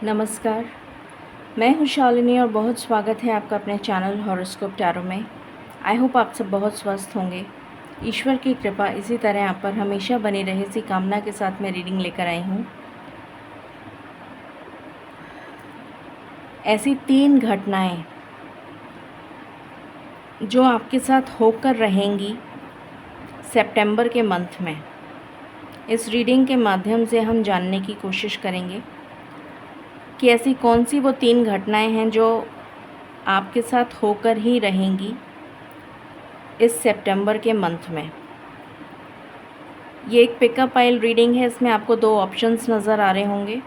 नमस्कार, मैं हूँ शालिनी और बहुत स्वागत है आपका अपने चैनल हॉरोस्कोप टैरो में। आई होप आप सब बहुत स्वस्थ होंगे। ईश्वर की कृपा इसी तरह आप पर हमेशा बनी रहे, इसी कामना के साथ मैं रीडिंग लेकर आई हूँ। ऐसी 3 घटनाएं जो आपके साथ होकर रहेंगी सितंबर के मंथ में, इस रीडिंग के माध्यम से हम जानने की कोशिश करेंगे कि ऐसी कौन सी वो 3 घटनाएं हैं जो आपके साथ होकर ही रहेंगी इस सितंबर के मंथ में। ये एक पिकअप आइल रीडिंग है। इसमें आपको 2 ऑप्शंस नज़र आ रहे होंगे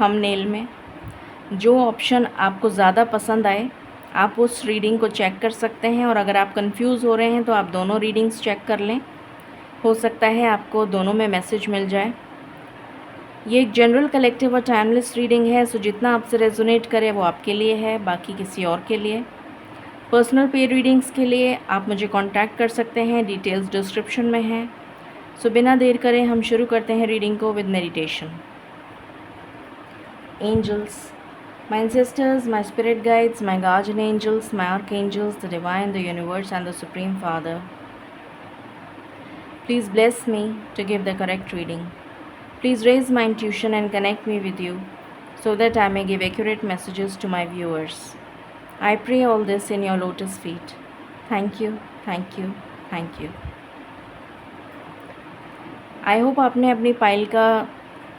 थंबनेल में। जो ऑप्शन आपको ज़्यादा पसंद आए आप उस रीडिंग को चेक कर सकते हैं, और अगर आप कंफ्यूज हो रहे हैं तो आप दोनों रीडिंग्स चेक कर लें। हो सकता है आपको दोनों में मैसेज मिल जाए। ये एक जनरल, कलेक्टिव और टाइमलेस रीडिंग है, सो जितना आपसे रेजोनेट करे वो आपके लिए है, बाकी किसी और के लिए। पर्सनल पे रीडिंग्स के लिए आप मुझे कांटेक्ट कर सकते हैं, डिटेल्स डिस्क्रिप्शन में हैं। सो बिना देर करे हम शुरू करते हैं रीडिंग को with meditation. Angels, my ancestors, my spirit guides, my guardian angels, my archangels, the divine, the universe and the supreme father, please bless me to give the correct reading. Please raise my intuition and connect me with you so that I may give accurate messages to my viewers. I pray all this in your lotus feet. Thank you, thank you, thank you. I hope आपने अपनी pile का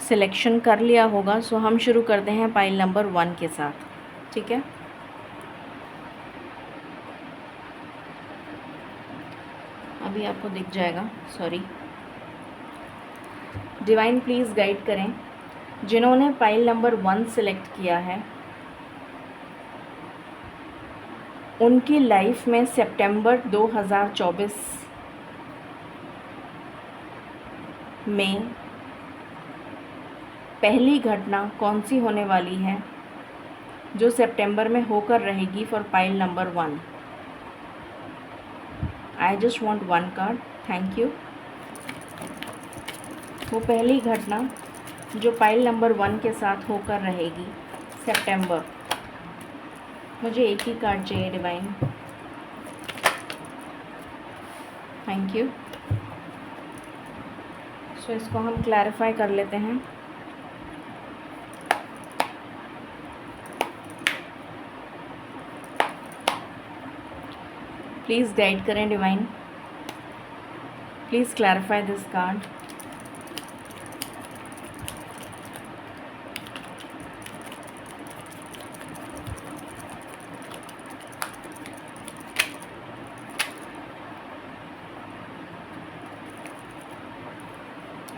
selection कर लिया होगा। सो हम शुरू करते हैं पाइल नंबर 1 के साथ, ठीक है। अभी आपको दिख जाएगा, सॉरी। डिवाइन प्लीज़ गाइड करें जिन्होंने पाइल नंबर 1 सिलेक्ट किया है, उनकी लाइफ में सितंबर 2024 में पहली घटना कौन सी होने वाली है जो सितंबर में होकर रहेगी for pile number 1। I just want 1 card, thank you. वो पहली घटना जो पाइल नंबर 1 के साथ होकर रहेगी सितंबर, मुझे एक ही कार्ड चाहिए डिवाइन, थैंक यू। सो इसको हम क्लैरिफाई कर लेते हैं। प्लीज़ गाइड करें Divine, please clarify this card.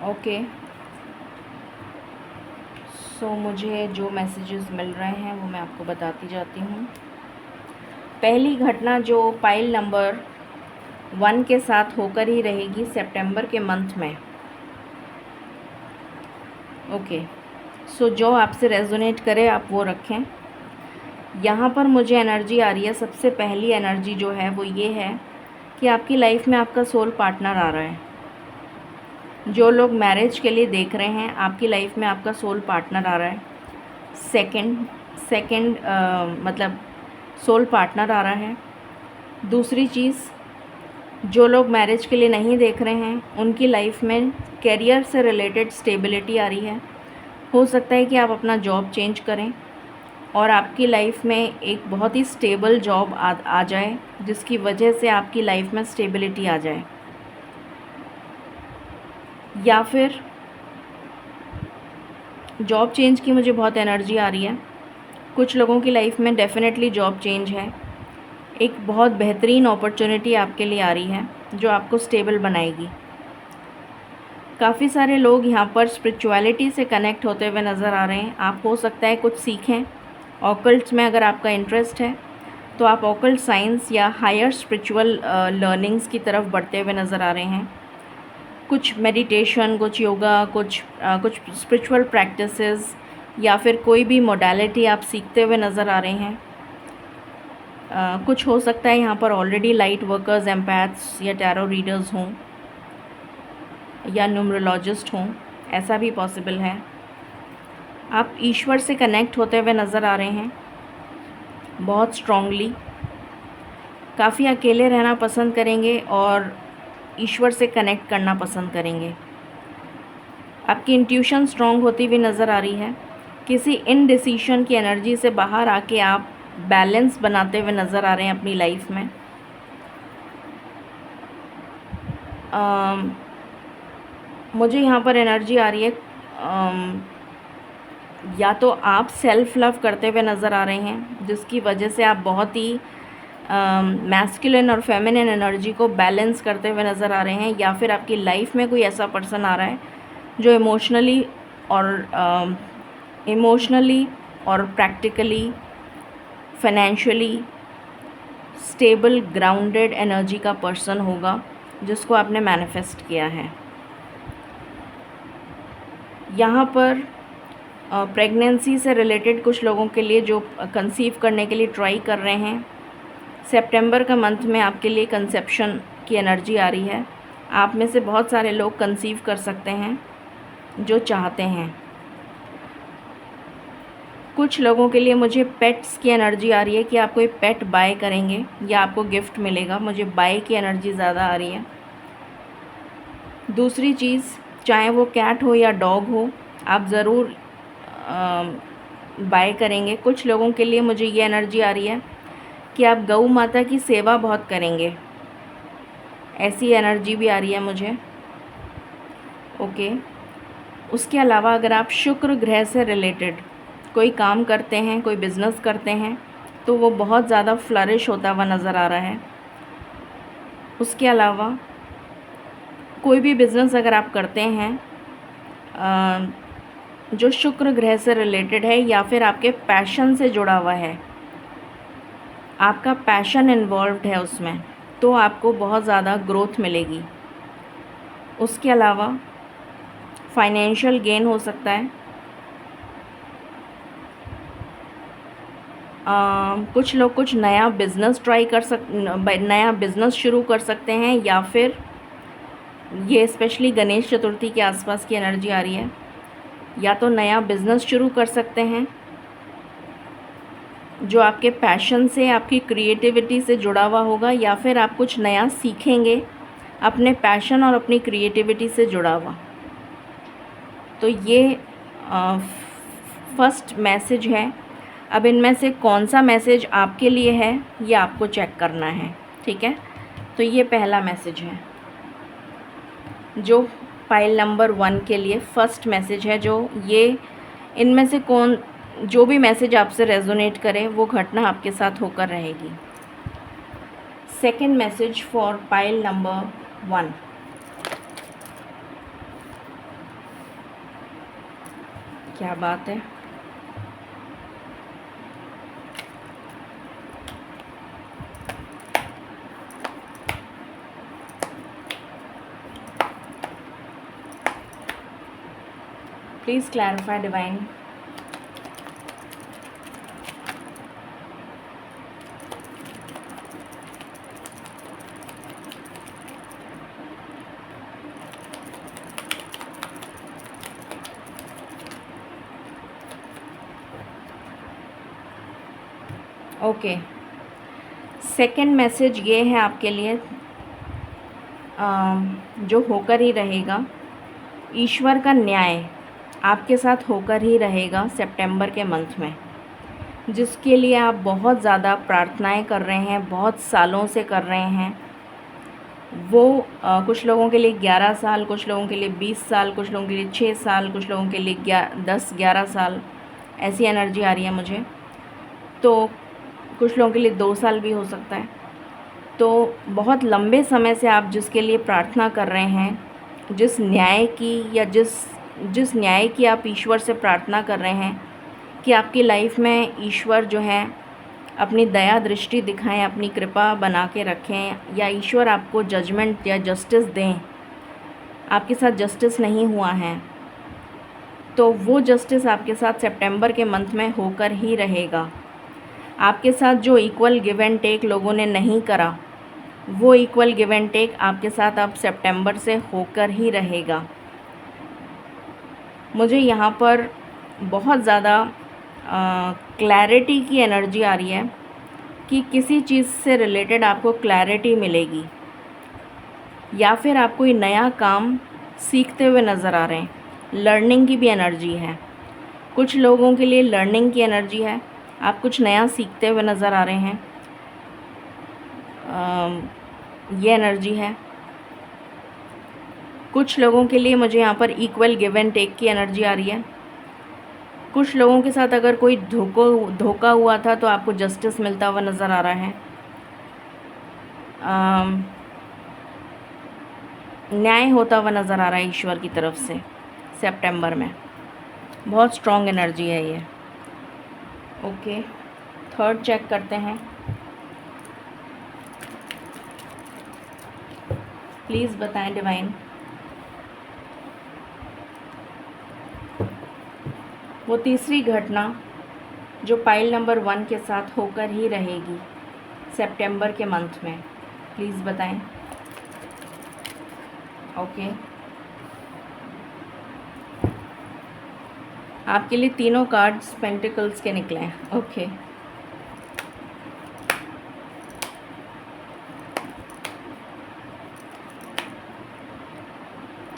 Okay, so मुझे जो मैसेजेस मिल रहे हैं वो मैं आपको बताती जाती हूँ। पहली घटना जो पाइल नंबर 1 के साथ होकर ही रहेगी सितंबर के मंथ में। ओके, सो जो आपसे रेजोनेट करे आप वो रखें। यहाँ पर मुझे एनर्जी आ रही है, सबसे पहली एनर्जी जो है वो ये है कि आपकी लाइफ में आपका सोल पार्टनर आ रहा है। जो लोग मैरिज के लिए देख रहे हैं, आपकी लाइफ में आपका सोल पार्टनर आ रहा है। सेकंड मतलब सोल पार्टनर आ रहा है। दूसरी चीज़, जो लोग मैरिज के लिए नहीं देख रहे हैं उनकी लाइफ में करियर से रिलेटेड स्टेबिलिटी आ रही है। हो सकता है कि आप अपना जॉब चेंज करें और आपकी लाइफ में एक बहुत ही स्टेबल जॉब आ जाए, जिसकी वजह से आपकी लाइफ में स्टेबिलिटी आ जाए। या फिर जॉब चेंज की मुझे बहुत एनर्जी आ रही है। कुछ लोगों की लाइफ में डेफिनेटली जॉब चेंज है। एक बहुत बेहतरीन अपॉर्चुनिटी आपके लिए आ रही है जो आपको स्टेबल बनाएगी। काफ़ी सारे लोग यहाँ पर स्पिरिचुअलिटी से कनेक्ट होते हुए नज़र आ रहे हैं। आप हो सकता है कुछ सीखें ऑकल्ट्स में। अगर आपका इंटरेस्ट है तो आप ऑकल्ट साइंस या हायर स्पिरिचुअल लर्निंग्स की तरफ बढ़ते हुए नज़र आ रहे हैं। कुछ मेडिटेशन, कुछ योगा, कुछ स्पिरिचुअल प्रैक्टिसेस या फिर कोई भी मोडालिटी आप सीखते हुए नज़र आ रहे हैं। कुछ हो सकता है यहाँ पर ऑलरेडी लाइट वर्कर्स, एम्पैथ्स या टैरो रीडर्स हों या न्यूमरोलॉजिस्ट हों, ऐसा भी पॉसिबल है। आप ईश्वर से कनेक्ट होते हुए नज़र आ रहे हैं बहुत स्ट्रॉन्गली। काफ़ी अकेले रहना पसंद करेंगे और ईश्वर से कनेक्ट करना पसंद करेंगे। आपकी इंट्यूशन स्ट्रॉन्ग होती हुई नज़र आ रही है। किसी इनडिसीशन की एनर्जी से बाहर आके आप बैलेंस बनाते हुए नज़र आ रहे हैं अपनी लाइफ में। मुझे यहाँ पर एनर्जी आ रही है या तो आप सेल्फ़ लव करते हुए नज़र आ रहे हैं जिसकी वजह से आप बहुत ही मैस्कुलिन और फेमिनिन एनर्जी को बैलेंस करते हुए नज़र आ रहे हैं, या फिर आपकी लाइफ में कोई ऐसा पर्सन आ रहा है जो इमोशनली और practically financially stable grounded energy का पर्सन होगा जिसको आपने मैनिफेस्ट किया है। यहाँ पर प्रेगनेंसी से रिलेटेड कुछ लोगों के लिए जो कंसीव करने के लिए ट्राई कर रहे हैं, सितंबर का मंथ में आपके लिए कंसेप्शन की एनर्जी आ रही है। आप में से बहुत सारे लोग कंसीव कर सकते हैं जो चाहते हैं। कुछ लोगों के लिए मुझे पेट्स की एनर्जी आ रही है कि आप कोई पेट बाय करेंगे या आपको गिफ्ट मिलेगा। मुझे बाय की एनर्जी ज़्यादा आ रही है। दूसरी चीज़, चाहे वो कैट हो या डॉग हो, आप ज़रूर बाय करेंगे। कुछ लोगों के लिए मुझे ये एनर्जी आ रही है कि आप गौ माता की सेवा बहुत करेंगे, ऐसी एनर्जी भी आ रही है मुझे। ओके। उसके अलावा अगर आप शुक्र ग्रह से रिलेटेड कोई काम करते हैं, कोई बिज़नेस करते हैं, तो वो बहुत ज़्यादा फ्लरिश होता हुआ नज़र आ रहा है। उसके अलावा कोई भी बिज़नेस अगर आप करते हैं जो शुक्र ग्रह से रिलेटेड है या फिर आपके पैशन से जुड़ा हुआ है, आपका पैशन इन्वॉल्व्ड है उसमें, तो आपको बहुत ज़्यादा ग्रोथ मिलेगी। उसके अलावा फाइनेंशियल गेन हो सकता है। कुछ लोग कुछ नया बिज़नेस नया बिज़नेस शुरू कर सकते हैं, या फिर ये स्पेशली गणेश चतुर्थी के आसपास की एनर्जी आ रही है, या तो नया बिज़नेस शुरू कर सकते हैं जो आपके पैशन से, आपकी क्रिएटिविटी से जुड़ा हुआ होगा, या फिर आप कुछ नया सीखेंगे अपने पैशन और अपनी क्रिएटिविटी से जुड़ा हुआ। तो ये फर्स्ट मैसेज है। अब इनमें से कौन सा मैसेज आपके लिए है ये आपको चेक करना है, ठीक है। तो ये पहला मैसेज है जो पाइल नंबर 1 के लिए फर्स्ट मैसेज है। जो ये इनमें से जो भी मैसेज आपसे रेजोनेट करे वो घटना आपके साथ होकर रहेगी। Second message for pile number 1। क्या बात है। Please clarify divine. Okay, second message ये है आपके लिए जो होकर ही रहेगा। ईश्वर का न्याय आपके साथ होकर ही रहेगा सितंबर के मंथ में, जिसके लिए आप बहुत ज़्यादा प्रार्थनाएं कर रहे हैं, बहुत सालों से कर रहे हैं। वो कुछ लोगों के लिए 11 साल, कुछ लोगों के लिए 20 साल, कुछ लोगों के लिए 6 साल, कुछ लोगों के लिए 10-11 साल, ऐसी एनर्जी आ रही है मुझे। तो कुछ लोगों के लिए 2 साल भी हो सकता है। तो बहुत लंबे समय से आप जिसके लिए प्रार्थना कर रहे हैं, जिस न्याय की या जिस न्याय की आप ईश्वर से प्रार्थना कर रहे हैं कि आपकी लाइफ में ईश्वर जो है अपनी दया दृष्टि दिखाएं, अपनी कृपा बना के रखें, या ईश्वर आपको जजमेंट या जस्टिस दें। आपके साथ जस्टिस नहीं हुआ है तो वो जस्टिस आपके साथ सितंबर के मंथ में होकर ही रहेगा। आपके साथ जो इक्वल गिव एंड टेक लोगों ने नहीं करा, वो इक्वल गिव एंड टेक आपके साथ अब सितंबर से होकर ही रहेगा। मुझे यहाँ पर बहुत ज़्यादा क्लैरिटी की एनर्जी आ रही है कि किसी चीज़ से रिलेटेड आपको क्लैरिटी मिलेगी, या फिर आप कोई नया काम सीखते हुए नज़र आ रहे हैं। लर्निंग की भी एनर्जी है, कुछ लोगों के लिए लर्निंग की एनर्जी है, आप कुछ नया सीखते हुए नज़र आ रहे हैं, ये एनर्जी है। कुछ लोगों के लिए मुझे यहाँ पर इक्वल गिव एंड टेक की एनर्जी आ रही है। कुछ लोगों के साथ अगर कोई धोखा हुआ था तो आपको जस्टिस मिलता हुआ नज़र आ रहा है। न्याय होता हुआ नज़र आ रहा है ईश्वर की तरफ से सितंबर में। बहुत स्ट्रॉन्ग एनर्जी है ये। ओके, थर्ड चेक करते हैं। प्लीज़ बताएं डिवाइन, वो तीसरी घटना जो पाइल नंबर 1 के साथ होकर ही रहेगी सितंबर के मंथ में, प्लीज़ बताएं। ओके, आपके लिए तीनों कार्ड्स पेंटिकल्स के निकले हैं। Okay,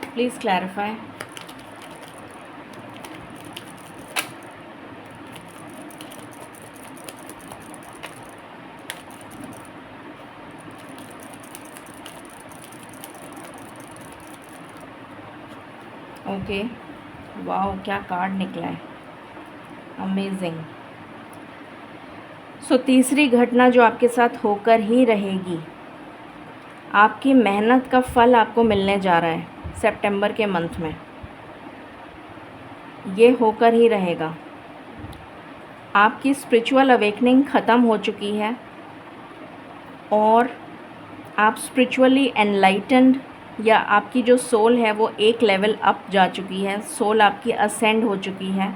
please clarify. Okay, wow, क्या कार्ड निकला है, अमेजिंग। सो तीसरी घटना जो आपके साथ होकर ही रहेगी, आपकी मेहनत का फल आपको मिलने जा रहा है सितंबर के मंथ में, ये होकर ही रहेगा। आपकी स्पिरिचुअल अवेकनिंग ख़त्म हो चुकी है और आप स्पिरिचुअली एनलाइटेंड, या आपकी जो सोल है वो एक लेवल अप जा चुकी है, सोल आपकी असेंड हो चुकी है।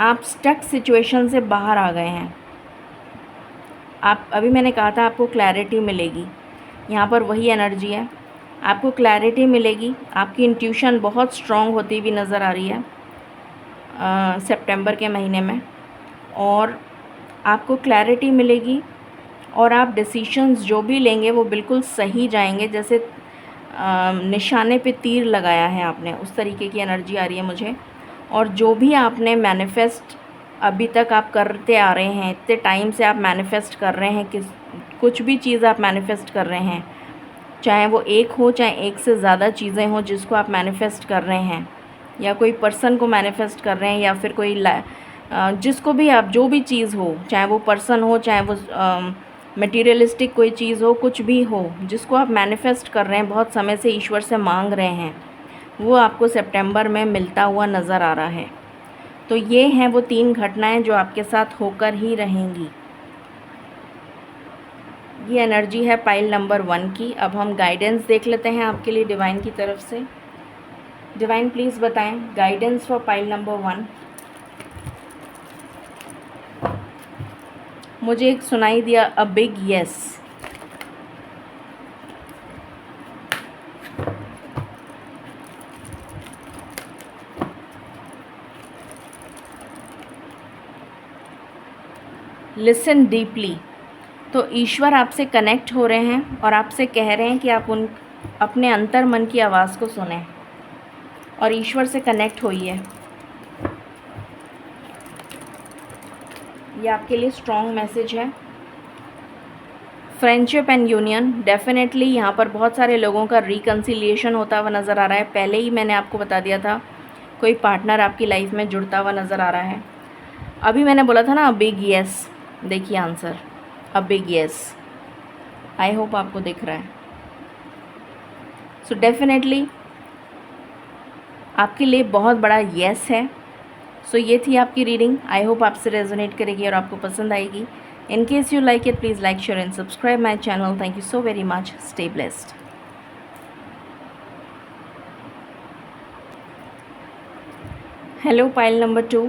आप स्टक सिचुएशन से बाहर आ गए हैं। आप अभी मैंने कहा था आपको क्लैरिटी मिलेगी, यहाँ पर वही एनर्जी है, आपको क्लैरिटी मिलेगी। आपकी इंट्यूशन बहुत स्ट्रॉन्ग होती हुई नज़र आ रही है सितंबर के महीने में, और आपको क्लैरिटी मिलेगी और आप डिसीशंस जो भी लेंगे वो बिल्कुल सही जाएंगे, जैसे निशाने पे तीर लगाया है आपने, उस तरीके की एनर्जी आ रही है मुझे। और जो भी आपने मैनिफेस्ट अभी तक आप करते आ रहे हैं, इतने टाइम से आप मैनिफेस्ट कर रहे हैं, कुछ भी चीज़ आप मैनिफेस्ट कर रहे हैं, चाहे वो एक हो चाहे एक से ज़्यादा चीज़ें हों जिसको आप मैनिफेस्ट कर रहे हैं, या कोई पर्सन को मैनिफेस्ट कर रहे हैं, या फिर कोई जिसको भी आप, जो भी चीज़ हो, चाहे वो पर्सन हो, चाहे वो मटेरियलिस्टिक कोई चीज़ हो, कुछ भी हो जिसको आप मैनिफेस्ट कर रहे हैं, बहुत समय से ईश्वर से मांग रहे हैं, वो आपको सितंबर में मिलता हुआ नज़र आ रहा है। तो ये हैं वो 3 घटनाएं जो आपके साथ होकर ही रहेंगी। ये एनर्जी है पाइल नंबर 1 की। अब हम गाइडेंस देख लेते हैं आपके लिए डिवाइन की तरफ से। डिवाइन प्लीज़ बताएं गाइडेंस फॉर पाइल नंबर 1। मुझे एक सुनाई दिया a big yes. Listen deeply. तो ईश्वर आपसे कनेक्ट हो रहे हैं और आपसे कह रहे हैं कि आप अपने अंतर मन की आवाज़ को सुनें और ईश्वर से कनेक्ट होइए। ये आपके लिए स्ट्रॉन्ग मैसेज है। फ्रेंडशिप एंड यूनियन, डेफिनेटली यहाँ पर बहुत सारे लोगों का रिकन्सिलिएशन होता हुआ नज़र आ रहा है। पहले ही मैंने आपको बता दिया था, कोई पार्टनर आपकी लाइफ में जुड़ता हुआ नज़र आ रहा है। अभी मैंने बोला था ना अ बिग येस, देखिए answer a big yes. I hope आपको दिख रहा है। सो डेफिनेटली आपके लिए बहुत बड़ा येस है। सो ये थी आपकी रीडिंग। आई होप आपसे रेजोनेट करेगी और आपको पसंद आएगी। In case you like it, please like, share and subscribe my channel. Thank you so very much. Stay blessed. Hello pile number 2।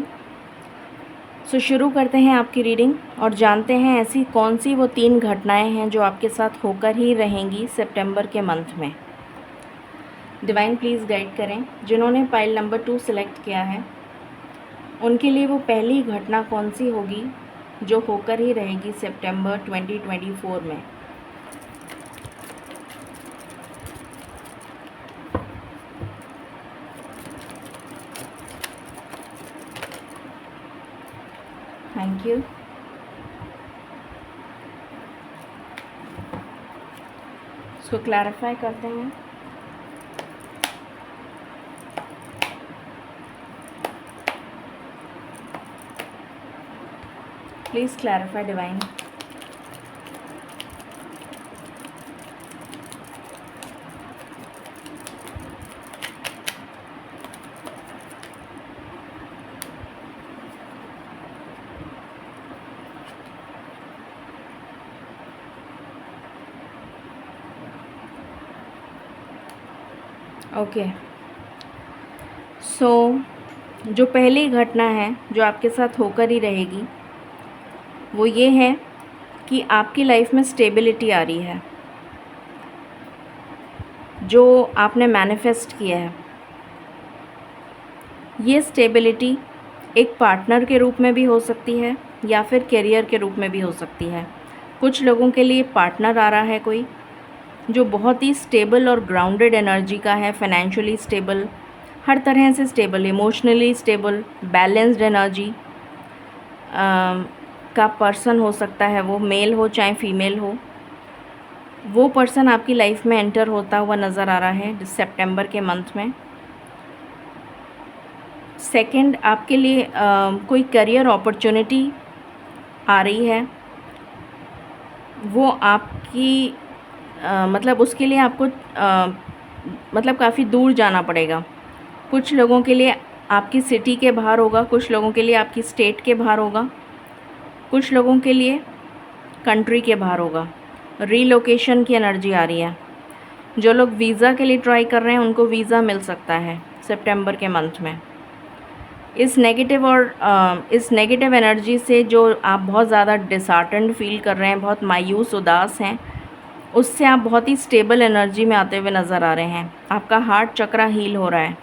सो शुरू करते हैं आपकी रीडिंग और जानते हैं ऐसी कौन सी वो 3 घटनाएं हैं जो आपके साथ होकर ही रहेंगी सितंबर के मंथ में। डिवाइन प्लीज़ गाइड करें जिन्होंने पाइल नंबर 2 सिलेक्ट किया है। उनके लिए वो पहली घटना कौन सी होगी जो होकर ही रहेगी सितंबर 2024 में। Thank you. इसको क्लैरिफाई करते हैं। Please clarify divine. ओके, सो जो पहली घटना है जो आपके साथ होकर ही रहेगी वो ये है कि आपकी लाइफ में स्टेबिलिटी आ रही है, जो आपने मैनिफेस्ट किया है। ये स्टेबिलिटी एक पार्टनर के रूप में भी हो सकती है या फिर करियर के रूप में भी हो सकती है। कुछ लोगों के लिए पार्टनर आ रहा है कोई जो बहुत ही स्टेबल और ग्राउंडेड एनर्जी का है, फाइनेंशियली स्टेबल, हर तरह से stable, emotionally stable, balanced energy का पर्सन हो सकता है। वो मेल हो चाहे फीमेल हो, वो पर्सन आपकी लाइफ में एंटर होता हुआ नज़र आ रहा है सितंबर के मंथ में। सेकंड, आपके लिए कोई करियर अपॉर्चुनिटी आ रही है, वो आपकी मतलब उसके लिए आपको मतलब काफ़ी दूर जाना पड़ेगा। कुछ लोगों के लिए आपकी सिटी के बाहर होगा, कुछ लोगों के लिए आपकी स्टेट के बाहर होगा, कुछ लोगों के लिए कंट्री के बाहर होगा। रीलोकेशन की एनर्जी आ रही है। जो लोग वीज़ा के लिए ट्राई कर रहे हैं उनको वीज़ा मिल सकता है सितंबर के मंथ में। इस नेगेटिव एनर्जी से जो आप बहुत ज़्यादा डिसहार्टेंड फील कर रहे हैं, बहुत मायूस उदास हैं, उससे आप बहुत ही स्टेबल एनर्जी में आते हुए नज़र आ रहे हैं। आपका हार्ट चक्रा हील हो रहा है।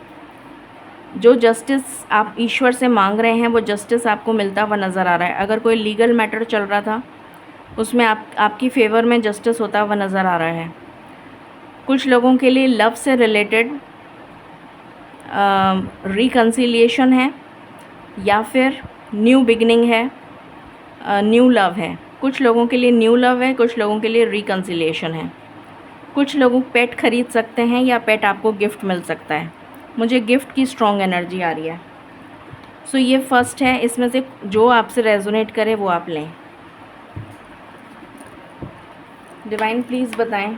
जो जस्टिस आप ईश्वर से मांग रहे हैं वो जस्टिस आपको मिलता हुआ नज़र आ रहा है। अगर कोई लीगल मैटर चल रहा था उसमें आपकी फेवर में जस्टिस होता हुआ नज़र आ रहा है। कुछ लोगों के लिए लव से रिलेटेड रिकन्सिलिएशन है या फिर न्यू बिगनिंग है, न्यू लव है। कुछ लोगों के लिए न्यू लव है, कुछ लोगों के लिए रिकन्सिलिएशन है। कुछ लोग पेट खरीद सकते हैं या पेट आपको गिफ्ट मिल सकता है। मुझे गिफ्ट की स्ट्रॉन्ग एनर्जी आ रही है। सो ये फर्स्ट है, इसमें से जो आपसे रेजोनेट करे वो आप लें। डिवाइन प्लीज़ बताएं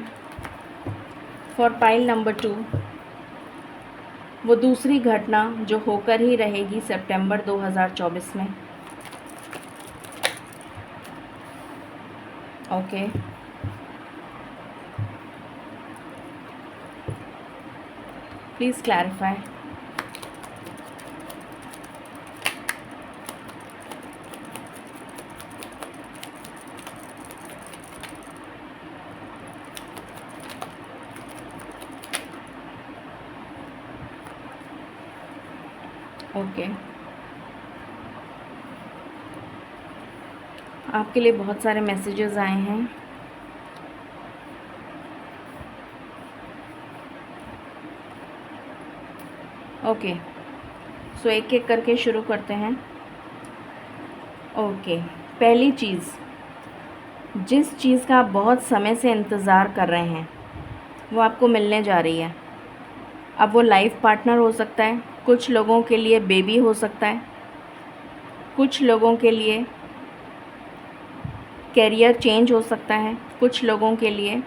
फॉर पाइल नंबर 2 वो दूसरी घटना जो होकर ही रहेगी सितंबर 2024 में। Okay, please clarify. ओके, आपके लिए बहुत सारे मैसेजेस आए हैं। ओके, सो एक एक करके शुरू करते हैं। ओके, पहली चीज़, जिस चीज़ का आप बहुत समय से इंतज़ार कर रहे हैं वो आपको मिलने जा रही है। अब वो लाइफ पार्टनर हो सकता है, कुछ लोगों के लिए बेबी हो सकता है, कुछ लोगों के लिए कैरियर चेंज हो सकता है, कुछ लोगों के लिए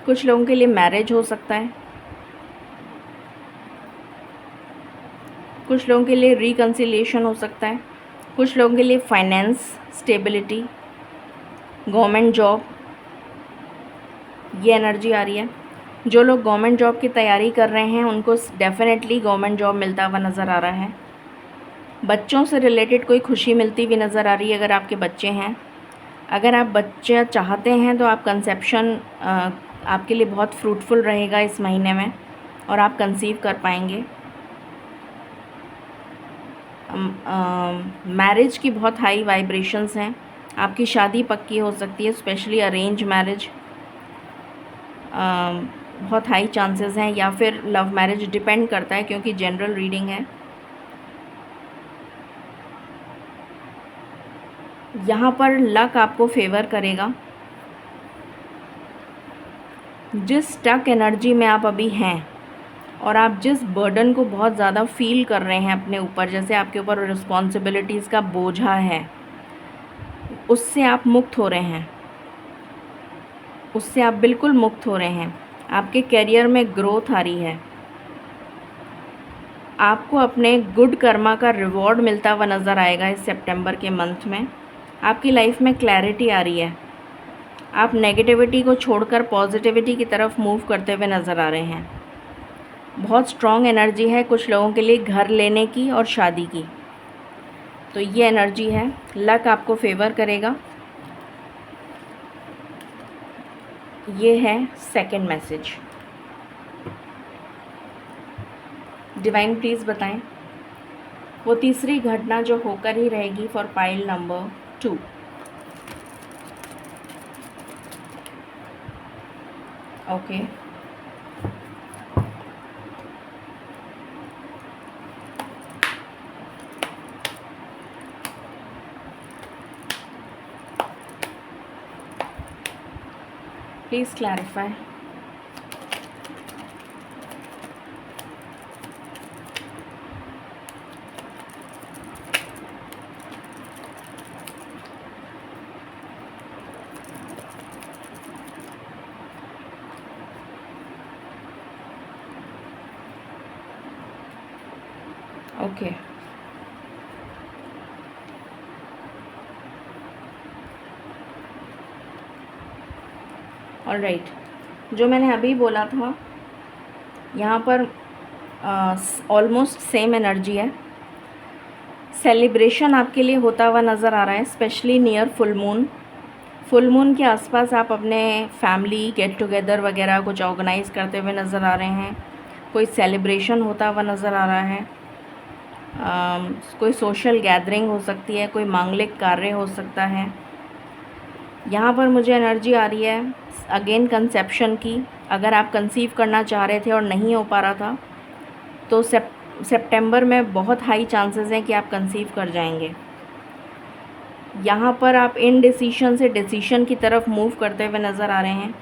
कुछ लोगों के लिए मैरिज हो सकता है, कुछ लोगों के लिए रिकन्सिलिएशन हो सकता है, कुछ लोगों के लिए फाइनेंस स्टेबिलिटी, गवर्नमेंट जॉब, ये एनर्जी आ रही है। जो लोग गवर्नमेंट जॉब की तैयारी कर रहे हैं उनको डेफिनेटली गवर्नमेंट जॉब मिलता हुआ नज़र आ रहा है। बच्चों से रिलेटेड कोई खुशी मिलती हुई नज़र आ रही है अगर आपके बच्चे हैं। अगर आप बच्चा चाहते हैं तो आप कंसेप्शन आपके लिए बहुत फ्रूटफुल रहेगा इस महीने में और आप कंसीव कर पाएंगे। मैरिज की बहुत हाई वाइब्रेशंस हैं। आपकी शादी पक्की हो सकती है, स्पेशली अरेंज मैरिज बहुत हाई चांसेस हैं, या फिर लव मैरिज, डिपेंड करता है क्योंकि जनरल रीडिंग है। यहाँ पर लक आपको फेवर करेगा। जिस स्टक एनर्जी में आप अभी हैं और आप जिस बर्डन को बहुत ज़्यादा फील कर रहे हैं अपने ऊपर, जैसे आपके ऊपर रिस्पॉन्सिबिलिटीज़ का बोझा है, उससे आप मुक्त हो रहे हैं, उससे आप बिल्कुल मुक्त हो रहे हैं। आपके करियर में ग्रोथ आ रही है। आपको अपने गुड कर्मा का रिवॉर्ड मिलता हुआ नज़र आएगा इस सितंबर के मंथ में। आपकी लाइफ में क्लैरिटी आ रही है। आप नेगेटिविटी को छोड़कर पॉजिटिविटी की तरफ मूव करते हुए नज़र आ रहे हैं। बहुत स्ट्रॉन्ग एनर्जी है कुछ लोगों के लिए घर लेने की और शादी की, तो ये एनर्जी है। लक आपको फेवर करेगा। ये है सेकंड मैसेज। डिवाइन प्लीज़ बताएं वो तीसरी घटना जो होकर ही रहेगी for pile number 2। Okay, please clarify. Okay, alright. जो मैंने अभी बोला था, यहाँ पर ऑलमोस्ट सेम एनर्जी है। सेलिब्रेशन आपके लिए होता हुआ नज़र आ रहा है, specially near full moon. Full moon के आसपास आप अपने फैमिली गेट टुगेदर वगैरह कुछ ऑर्गेनाइज़ करते हुए नज़र आ रहे हैं। कोई सेलिब्रेशन होता हुआ नज़र आ रहा है। कोई सोशल गैदरिंग हो सकती है, कोई मांगलिक कार्य हो सकता है। यहाँ पर मुझे एनर्जी आ रही है अगेन कंसेप्शन की। अगर आप कंसीव करना चाह रहे थे और नहीं हो पा रहा था, तो सितंबर में बहुत हाई चांसेस हैं कि आप कंसीव कर जाएंगे। यहाँ पर आप इनडिसीशन से डिसीशन की तरफ मूव करते हुए नज़र आ रहे हैं।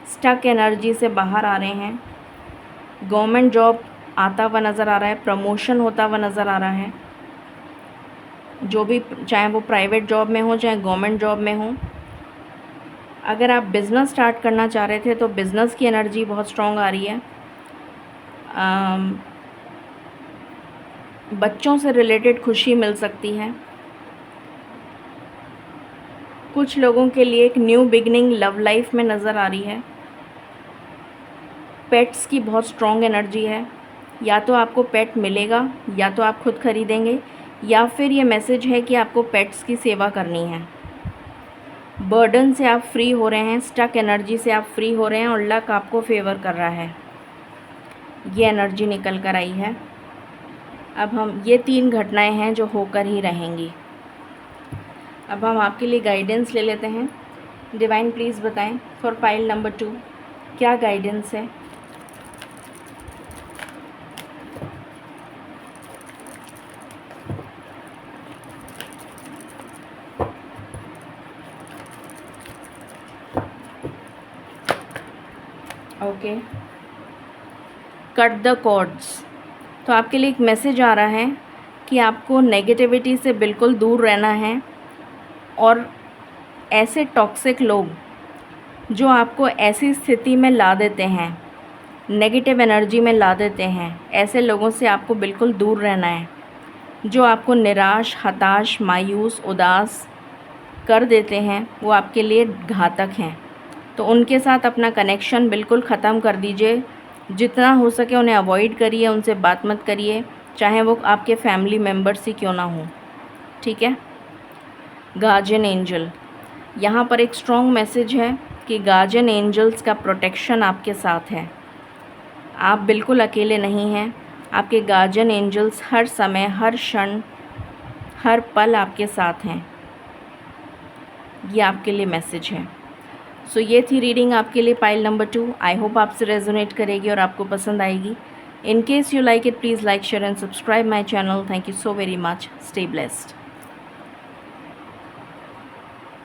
स्टक एनर्जी से बाहर आ रहे हैं। गवर्नमेंट जॉब आता हुआ नज़र आ रहा है, प्रमोशन होता हुआ नज़र आ रहा है। जो भी, चाहे वो प्राइवेट जॉब में हो चाहे गवर्नमेंट जॉब में हो। अगर आप बिज़नेस स्टार्ट करना चाह रहे थे तो बिज़नेस की एनर्जी बहुत स्ट्रॉन्ग आ रही है। बच्चों से रिलेटेड खुशी मिल सकती है। कुछ लोगों के लिए एक न्यू बिगनिंग लव लाइफ में नज़र आ रही है। पेट्स की बहुत स्ट्रॉन्ग एनर्जी है। या तो आपको पेट मिलेगा या तो आप खुद खरीदेंगे, या फिर ये मैसेज है कि आपको पेट्स की सेवा करनी है। बर्डन से आप फ्री हो रहे हैं, स्टक एनर्जी से आप फ्री हो रहे हैं और लक आपको फेवर कर रहा है। ये एनर्जी निकल कर आई है। अब हम, ये 3 घटनाएं हैं जो होकर ही रहेंगी। अब हम आपके लिए गाइडेंस ले लेते हैं। डिवाइन प्लीज़ बताएं फॉर पाइल नंबर 2 क्या गाइडेंस है। Okay, cut the cords. तो आपके लिए एक मैसेज आ रहा है कि आपको नेगेटिविटी से बिल्कुल दूर रहना है और ऐसे टॉक्सिक लोग जो आपको ऐसी स्थिति में ला देते हैं, नेगेटिव एनर्जी में ला देते हैं, ऐसे लोगों से आपको बिल्कुल दूर रहना है। जो आपको निराश, हताश, मायूस, उदास कर देते हैं, वो आपके लिए घातक हैं। तो उनके साथ अपना कनेक्शन बिल्कुल ख़त्म कर दीजिए। जितना हो सके उन्हें अवॉइड करिए, उनसे बात मत करिए, चाहे वो आपके फैमिली मेम्बर्स ही क्यों ना हों। ठीक है। गार्जियन एंजल, यहाँ पर एक स्ट्रॉन्ग मैसेज है कि गार्जियन एंजल्स का प्रोटेक्शन आपके साथ है। आप बिल्कुल अकेले नहीं हैं। आपके गार्जियन एंजल्स हर समय, हर क्षण, हर पल आपके साथ हैं। ये आपके लिए मैसेज है। सो ये थी रीडिंग आपके लिए पाइल नंबर 2। आई होप आपसे रेजोनेट करेगी और आपको पसंद आएगी। In case you like it, please like, share and subscribe my channel. Thank you so very much. Stay blessed.